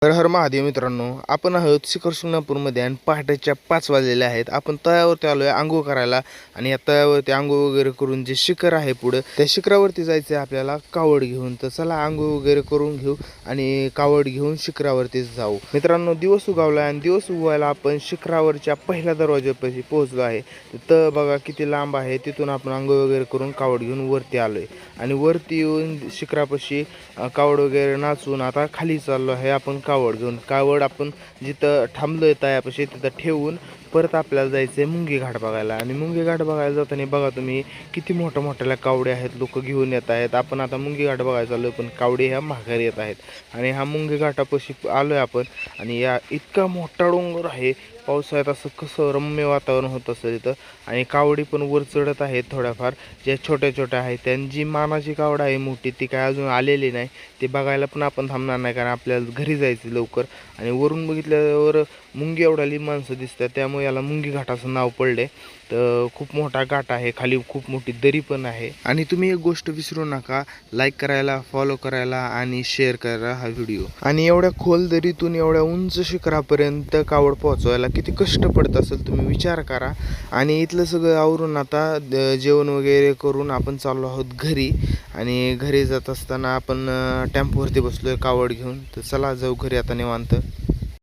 हर हर महादेव मित्रांनो, आपण आहोत शिखर शिंगणापूरमध्ये आणि पहाटेच्या 5 वाजलेले आहेत. आपण तळ्यावरती आलोय आंघोळ करायला आणि या तळ्यावरती आंघोळ वगैरे करून जे शिखर आहे पुढं त्या शिखरावरती जायचं आहे आपल्याला कावड घेऊन. तर चला आंघोळ वगैरे करून घेऊ आणि कावड घेऊन शिखरावरती जाऊ. मित्रांनो, दिवस उगवला आणि दिवस उगवायला आपण शिखरावरच्या पहिल्या दरवाज्यापाशी पोहोचलो आहे. तर बघा किती लांब आहे. तिथून आपण आंघोळ वगैरे करून कावड घेऊन वरती आलोय आणि वरती येऊन शिखरापाशी कावड वगैरे नाचून आता खाली चाललो आहे. आपण कावड आपण जिथं थांबलोय तळ्यापाशी तिथं ठेवून परत आपल्याला जायचं आहे मुंगी घाट बघायला. आणि मुंगी घाट बघायला जाताना बघा तुम्ही किती मोठ्या कावड्या आहेत, लोक घेऊन येत आहेत. आपण आता मुंगी घाट बघायला चाललो पण कावडे ह्या माघारी येत आहेत. आणि हा मुंगी घाटापाशी आलोय आपण आणि या इतका मोठा डोंगर आहे. पावसाळ्यात असं कसं रम्य वातावरण होत असेल इथं. आणि कावडी पण वर चढत आहेत थोड्याफार, ज्या छोट्या आहेत. त्यांची जी मानाची कावड आहे मोठी ती काय अजून आलेली नाही. ते बघायला पण आपण थांबणार नाही कारण आपल्याला घरी जायचं लवकर. आणि वरून बघितल्यावर मुंगी एवढाली माणसं दिसतात, त्यामुळे याला मुंगी घाट असं नाव पडले. तर खूप मोठा घाट आहे, खाली खूप मोठी दरी पण आहे. आणि तुम्ही एक गोष्ट विसरू नका, लाईक करायला, फॉलो करायला आणि शेअर करायला हा व्हिडिओ. आणि एवढ्या खोल दरीतून एवढ्या उंच शिखरापर्यंत कावड पोहोचवायला किती कष्ट पडत असेल तुम्ही विचार करा. आणि इथलं सगळं आवरून आता जेवण वगैरे करून आपण चाललो आहोत घरी. आणि घरी जात असताना आपण टेम्पोवरती बसलोय कावड घेऊन. तर चला जाऊ घरी आता निवांत.